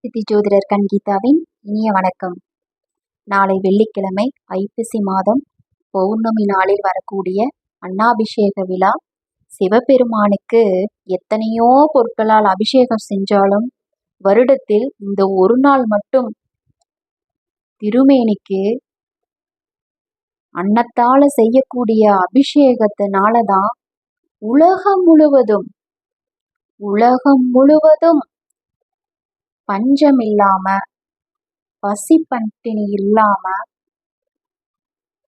சித்தி ஜோதிடர் கீதாவின் இனிய வணக்கம். நாளை வெள்ளிக்கிழமை ஐப்பசி மாதம் பௌர்ணமி நாளில் வரக்கூடிய அன்னாபிஷேக விழா. சிவபெருமானுக்கு எத்தனையோ பொருட்களால் அபிஷேகம் செஞ்சாலும் வருடத்தில் இந்த ஒரு நாள் மட்டும் திருமேனிக்கு அன்னத்தால செய்யக்கூடிய அபிஷேகத்தினாலதான் உலகம் முழுவதும் பஞ்சம் இல்லாம பசி பட்டினி இல்லாம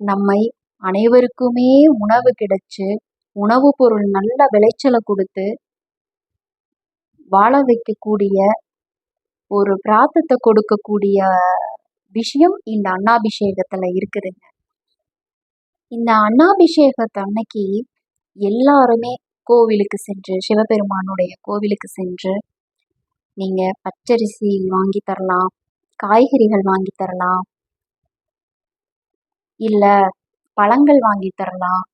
நம்மை அனைவருக்குமே உணவு கிடைச்சு உணவு பொருள் நல்ல விளைச்சலை கொடுத்து வாழ வைக்கக்கூடிய ஒரு பிரார்த்தத்தை கொடுக்கக்கூடிய விஷயம் இந்த அன்னாபிஷேகத்துல இருக்குதுங்க. இந்த அன்னாபிஷேகத்தை அன்னைக்கு எல்லாருமே கோவிலுக்கு சென்று, சிவபெருமானுடைய கோவிலுக்கு சென்று நீங்க பச்சரிசி வாங்கி தரலாம், காய்கறிகள் வாங்கி தரலாம், இல்ல பழங்கள் வாங்கி தரலாம்,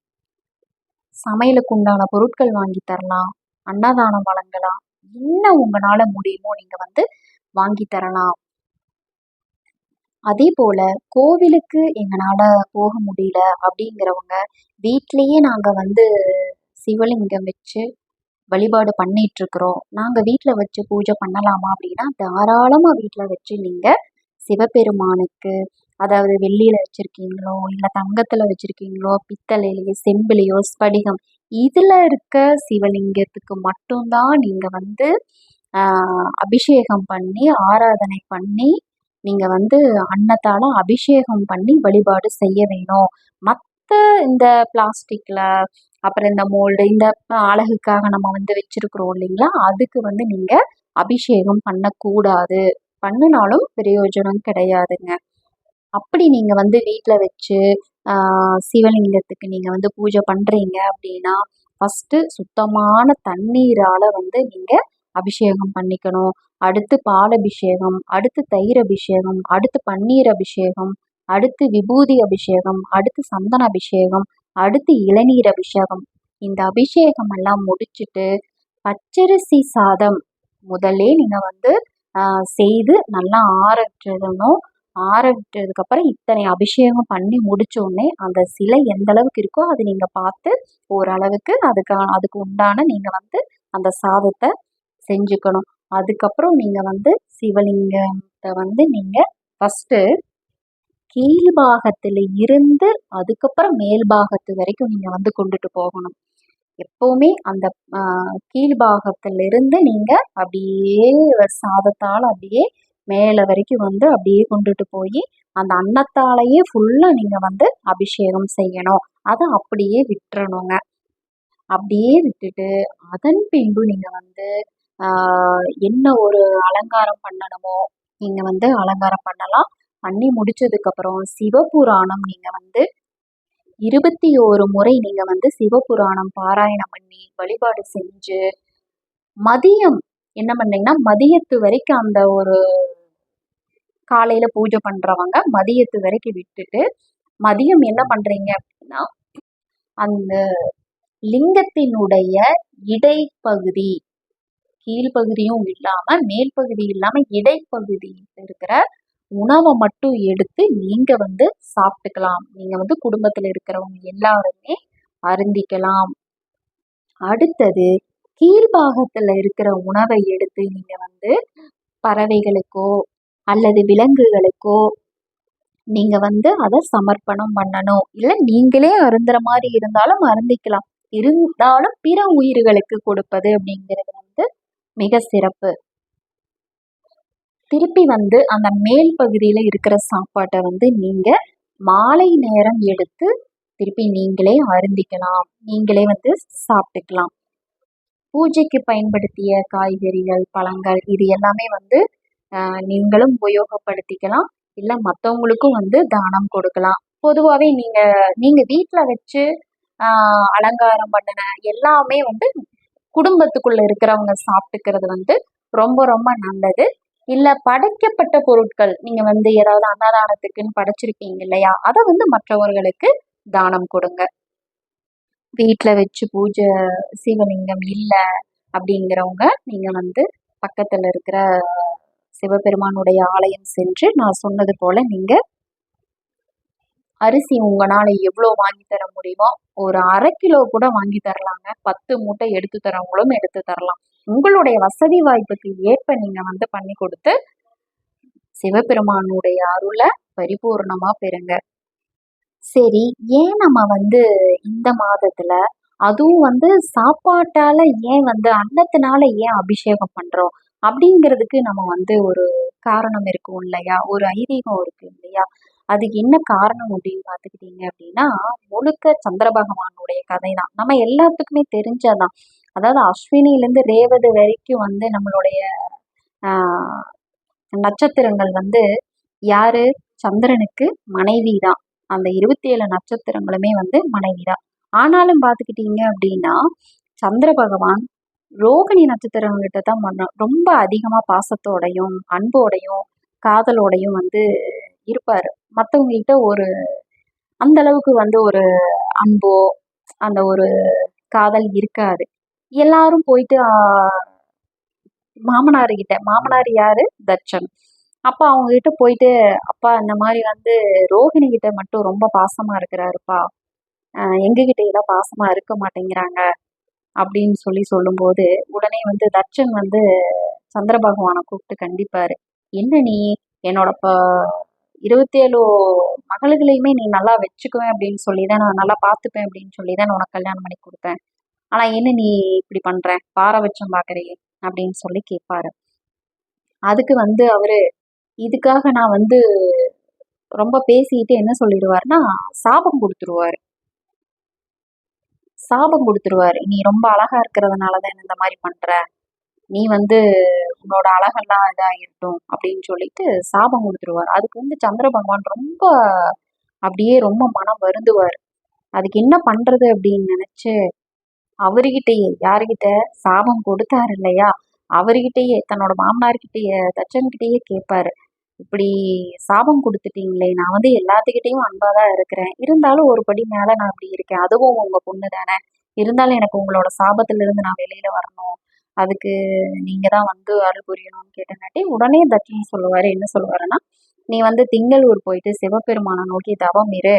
சமையலுக்கு உண்டான பொருட்கள் வாங்கி தரலாம், அன்னதானம் வழங்கலாம். என்ன உங்களால முடியுமோ நீங்க வாங்கி தரலாம். அதே போல கோவிலுக்கு எங்களால போக முடியல அப்படிங்கிறவங்க வீட்டிலேயே நாங்க சிவலிங்கம் வச்சு வழிபாடு பண்ணிட்டு இருக்கிறோம், நாங்க வீட்டுல வச்சு பூஜை பண்ணலாமா அப்படின்னா தாராளமா வீட்டுல வச்சு நீங்க சிவபெருமானுக்கு, அதாவது வெள்ளியில வச்சிருக்கீங்களோ இல்ல தங்கத்துல வச்சிருக்கீங்களோ பித்தளையிலையோ செம்பிலையோ ஸ்படிகம் இதுல இருக்க சிவலிங்கத்துக்கு மட்டும்தான் நீங்க அபிஷேகம் பண்ணி ஆராதனை பண்ணி நீங்க அன்னத்தால அபிஷேகம் பண்ணி வழிபாடு செய்ய வேணும். மற்ற இந்த பிளாஸ்டிக்ல அப்புறம் இந்த மோல்டு இந்த அழகுக்காக நம்ம வச்சிருக்கிறோம் இல்லைங்களா, அதுக்கு நீங்க அபிஷேகம் பண்ணக்கூடாது. பண்ணினாலும் பிரயோஜனம் கிடையாதுங்க. அப்படி நீங்க வீட்டுல வச்சு சிவலிங்கத்துக்கு நீங்க பூஜை பண்றீங்க அப்படின்னா ஃபர்ஸ்ட் சுத்தமான தண்ணீரால நீங்க அபிஷேகம் பண்ணிக்கணும். அடுத்து பால் அபிஷேகம், அடுத்து தயிர் அபிஷேகம், அடுத்து பன்னீர் அபிஷேகம், அடுத்து விபூதி அபிஷேகம், அடுத்து சந்தன அபிஷேகம், அடுத்து இளநீர் அபிஷேகம். இந்த அபிஷேகம் எல்லாம் முடிச்சுட்டு பச்சரிசி சாதம் முதல்ல நீங்க செய்து நல்லா ஆரம்பிச்சிடணும். ஆரம்பிச்சதுக்கு அப்புறம் இத்தனை அபிஷேகம் பண்ணி முடிச்ச உடனே அந்த சிலை எந்த அளவுக்கு இருக்கோ அது நீங்க பார்த்து ஓரளவுக்கு அதுக்கு உண்டான நீங்க அந்த சாதத்தை செஞ்சுக்கணும். அதுக்கப்புறம் நீங்க சிவலிங்கத்தை நீங்க ஃபர்ஸ்ட் கீழ்பாகத்துல இருந்து அதுக்கப்புறம் மேல் பாகத்து வரைக்கும் நீங்க கொண்டுட்டு போகணும். எப்பவுமே அந்த கீழ்பாகத்துல இருந்து நீங்க அப்படியே சாதத்தால் அப்படியே மேல வரைக்கும் அப்படியே கொண்டுட்டு போய் அந்த அன்னத்தாலேயே ஃபுல்லா நீங்க அபிஷேகம் செய்யணும். அதை அப்படியே விட்டுறணுங்க. அப்படியே விட்டுட்டு அதன் பின்பு நீங்க என்ன ஒரு அலங்காரம் பண்ணணுமோ நீங்க அலங்காரம் பண்ணலாம். பண்ணி முடிச்சதுக்கு அப்புறம் சிவபுராணம் நீங்க 21 முறை நீங்க சிவபுராணம் பாராயணம் பண்ணி வழிபாடு செஞ்சு மதியம் என்ன பண்ணீங்கன்னா மதியத்து வரைக்கும் அந்த ஒரு காலையில பூஜை பண்றவங்க மதியத்து வரைக்கும் விட்டுட்டு மதியம் என்ன பண்றீங்க அப்படின்னா அந்த லிங்கத்தினுடைய இடைப்பகுதி, கீழ்ப்பகுதியும் இல்லாம மேல் பகுதி இல்லாம இடைப்பகுதியில் இருக்கிற உணவை மட்டும் எடுத்து நீங்க சாப்பிட்டுக்கலாம். நீங்க குடும்பத்துல இருக்கிறவங்க எல்லாருமே அருந்திக்கலாம். அடுத்தது கீழ்பாகத்துல இருக்கிற உணவை எடுத்து நீங்க பறவைகளுக்கோ அல்லது விலங்குகளுக்கோ நீங்க அதை சமர்ப்பணம் பண்ணணும். இல்ல நீங்களே அருந்துற மாதிரி இருந்தாலும் அருந்திக்கலாம். இருந்தாலும் பிற உயிர்களுக்கு கொடுப்பது அப்படிங்கிறது மிக சிறப்பு. திருப்பி அந்த மேல் பகுதியில இருக்கிற சாப்பாட்டை நீங்க மாலை நேரம் எடுத்து திருப்பி நீங்களே அருந்திக்கலாம், நீங்களே சாப்பிட்டுக்கலாம். பூஜைக்கு பயன்படுத்திய காய்கறிகள் பழங்கள் இது எல்லாமே நீங்களும் உபயோகப்படுத்திக்கலாம், இல்ல மற்றவங்களுக்கும் தானம் கொடுக்கலாம். பொதுவாகவே நீங்க வீட்டுல வச்சு அலங்காரம் பண்ணின எல்லாமே குடும்பத்துக்குள்ள இருக்கிறவங்க சாப்பிட்டுக்கிறது ரொம்ப ரொம்ப நல்லது. இல்ல படைக்கப்பட்ட பொருட்கள் நீங்க ஏதாவது அன்னதானத்துக்குன்னு படைச்சிருக்கீங்க இல்லையா, அதை மற்றவர்களுக்கு தானம் கொடுங்க. வீட்டுல வச்சு பூஜை சிவலிங்கம் இல்லை அப்படிங்கிறவங்க நீங்க பக்கத்துல இருக்கிற சிவபெருமானுடைய ஆலயம் சென்று நான் சொன்னது போல நீங்க அரிசி உங்களால எவ்வளோ வாங்கி தர முடியுமோ ஒரு 1/2 கிலோ கூட வாங்கி தரலாங்க. 10 மூட்டை எடுத்து தரவங்களும் எடுத்து தரலாம். உங்களுடைய வசதி வாய்ப்புக்கு ஏற்ப நீங்க வந்து பண்ணி கொடுத்து சிவபெருமானுடைய அருளை பரிபூர்ணமா பெறுங்க. சரி, ஏன் நம்ம வந்து இந்த மாதத்துல அதுவும் வந்து சாப்பாட்டால ஏன் வந்து அன்னத்தினால ஏன் அபிஷேகம் பண்றோம் அப்படிங்கிறதுக்கு நம்ம வந்து ஒரு காரணம் இருக்கும் இல்லையா, ஒரு ஐதீகம் இருக்கு இல்லையா. அதுக்கு என்ன காரணம் அப்படின்னு பார்த்துக்கிட்டீங்க அப்படின்னா, முழுக்க சந்திர பகவானுடைய கதை தான். நம்ம எல்லாத்துக்குமே தெரிஞ்சதான். அதாவது அஸ்வினிலேருந்து ரேவதி வரைக்கும் வந்து நம்மளுடைய ஆஹ் நட்சத்திரங்கள் வந்து யாரு, சந்திரனுக்கு மனைவி தான். அந்த 27 நட்சத்திரங்களுமே வந்து மனைவி தான். ஆனாலும் பார்த்துக்கிட்டீங்க அப்படின்னா சந்திர பகவான் ரோகிணி நட்சத்திரங்கிட்ட தான் ரொம்ப அதிகமா பாசத்தோடையும் அன்போடையும் காதலோடையும் வந்து இருப்பாரு. மற்றவங்க கிட்ட ஒரு அந்த அளவுக்கு வந்து ஒரு அன்போ அந்த ஒரு காதல் இருக்காது. எல்லாரும் போயிட்டு மாமனார் யாரு, தட்சன். அப்ப அவங்க கிட்ட போயிட்டு, அப்பா இந்த மாதிரி வந்து ரோகிணி கிட்ட மட்டும் ரொம்ப பாசமா இருக்கிறாருப்பா, எங்க கிட்ட எல்லாம் பாசமா இருக்க மாட்டேங்கிறாங்க அப்படின்னு சொல்லும்போது உடனே வந்து தட்சன் வந்து சந்திர பகவானை கூப்பிட்டு கண்டிப்பாரு. என்ன நீ என்னோட 27 மகளுகளையுமே நீ நல்லா வச்சுக்குவேன் அப்படின்னு சொல்லிதான், நான் நல்லா பார்த்துப்பேன் அப்படின்னு சொல்லிதான் உனக்கு கல்யாணம் பண்ணி கொடுத்தேன். ஆனா என்ன நீ இப்படி பண்ற, பாரபட்சம் பாக்குறியே அப்படின்னு சொல்லி கேட்பாரு. அதுக்கு வந்து அவரு இதுக்காக நான் வந்து ரொம்ப பேசிட்டு என்ன சொல்லிடுவாருன்னா சாபம் கொடுத்துருவாரு. நீ ரொம்ப அழகா இருக்கிறதுனாலதான் இந்த மாதிரி பண்ற, நீ வந்து உன்னோட அழகெல்லாம் இதாகிட்டும் அப்படின்னு சொல்லிட்டு சாபம் கொடுத்துருவார். அதுக்கு வந்து சந்திர பகவான் ரொம்ப அப்படியே ரொம்ப மனம் வருந்துவார். அதுக்கு என்ன பண்றது அப்படின்னு நினைச்சு அவர்கிட்டயே, யாருகிட்ட சாபம் கொடுத்தாரு இல்லையா, அவர்கிட்டயே தன்னோட மாமனார்கிட்டயே தச்சன்கிட்டயே கேட்பாரு. இப்படி சாபம் கொடுத்துட்டீங்களே, நான் வந்து எல்லாத்துக்கிட்டையும் அன்பாதான் இருக்கிறேன், இருந்தாலும் ஒரு படி மேல நான் அப்படி இருக்கேன், அதுவும் உங்க பொண்ணு தானே, இருந்தாலும் எனக்கு உங்களோட சாபத்துல இருந்து நான் வெளியில வரணும், அதுக்கு நீங்க தான் வந்து அருள் புரியணும்னு கேட்டங்காட்டி உடனே தட்சன் சொல்லுவாரு. என்ன சொல்லுவாருன்னா, நீ வந்து திங்களூர் போயிட்டு சிவபெருமானை நோக்கி தவம் இரு,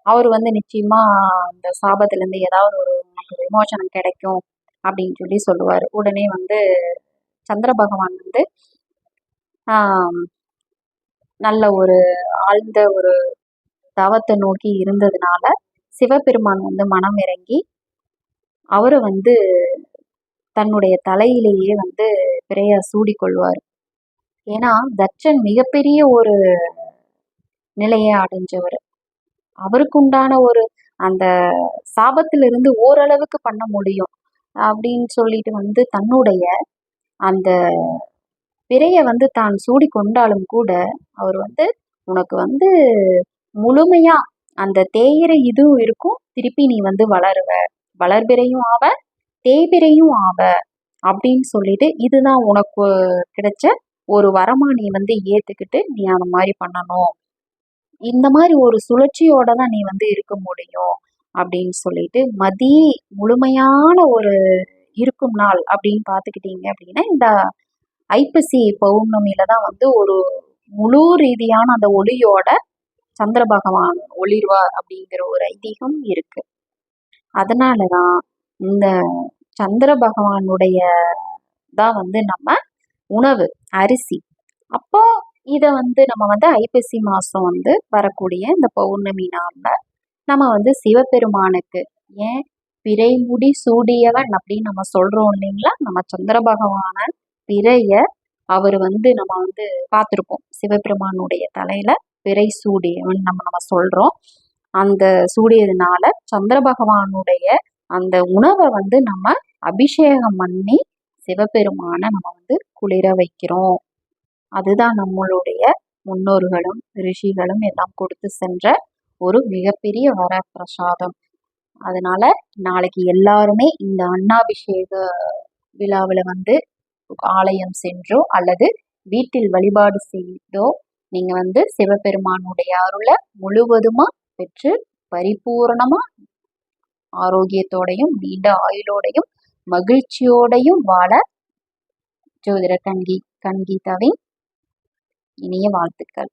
அவர் வந்து நிச்சயமா இந்த சாபத்துல இருந்து ஏதாவது ஒரு உனக்கு விமோசனம் கிடைக்கும் அப்படின்னு சொல்லுவாரு. உடனே வந்து சந்திர பகவான் வந்து ஆஹ் நல்ல ஒரு ஆழ்ந்த ஒரு தவத்தை நோக்கி இருந்ததுனால சிவபெருமான் வந்து மனம் இறங்கி அவரை வந்து தன்னுடைய தலையிலேயே வந்து பிறையா சூடிக்கொள்வார். ஏன்னா தட்சன் மிகப்பெரிய ஒரு நிலையை அடைஞ்சவர். அவருக்கு உண்டான ஒரு அந்த சாபத்திலிருந்து ஓரளவுக்கு பண்ண முடியும் அப்படின்னு சொல்லிட்டு வந்து தன்னுடைய அந்த பிறைய வந்து தான் சூடி கொண்டாலும் கூட அவர் வந்து உனக்கு வந்து முழுமையா அந்த தேயிற இதுவும் இருக்கும், திருப்பி நீ வந்து வளர்பிறையும் ஆவ, தேய்பிறையும் ஆவ அப்படின்னு சொல்லிட்டு இதுதான் உனக்கு கிடைச்ச ஒரு வரமா நீ வந்து ஏத்துக்கிட்டு நீ அந்த மாதிரி பண்ணணும், இந்த மாதிரி ஒரு சுழற்சியோட தான் நீ வந்து இருக்க முடியும் அப்படின்னு சொல்லிட்டு முழுமையான ஒரு இருக்கும் நாள் அப்படின்னு பார்த்துக்கிட்டீங்க அப்படின்னா இந்த ஐப்பசி பௌர்ணமியில தான் வந்து ஒரு முழு ரீதியான அந்த ஒளியோட சந்திர பகவான் ஒளிர்வார் அப்படிங்கிற ஒரு ஐதீகம் இருக்கு. அதனாலதான் இந்த சந்திர பகவானுடைய தான் வந்து நம்ம உணவு அரிசி. அப்போ இத வந்து நம்ம வந்து ஐப்பசி மாசம் வந்து வரக்கூடிய இந்த பௌர்ணமி நாள்ல நம்ம வந்து சிவபெருமானுக்கு ஏன் பிறைமுடி சூடியவன் அப்படின்னு நம்ம சொல்றோம் இல்லைங்களா, நம்ம சந்திர பகவான பிறைய அவர் வந்து நம்ம வந்து பார்த்துருப்போம். சிவபெருமானுடைய தலையில பிறை சூடியவன் நம்ம சொல்றோம். அந்த சூடியதுனால சந்திர பகவானுடைய அந்த உணவை வந்து நம்ம அபிஷேகம் பண்ணி சிவபெருமான நம்ம வந்து குளிர வைக்கிறோம். அதுதான் நம்மளுடைய முன்னோர்களும் ரிஷிகளும் எல்லாம் கொடுத்து சென்ற ஒரு மிகப்பெரிய வரப்பிரசாதம். அதனால நாளைக்கு எல்லாருமே இந்த அன்னாபிஷேக விழாவில் வந்து ஆலயம் சென்றோ அல்லது வீட்டில் வழிபாடு செய்தோ நீங்க வந்து சிவபெருமானுடைய அருளை முழுவதுமா பெற்று பரிபூரணமா ஆரோக்கியத்தோடையும் நீண்ட ஆயுளோடையும் மகிழ்ச்சியோடையும் வாழ ஜோதிடர் கண்கீதாவின் இனிய வாழ்த்துக்கள்.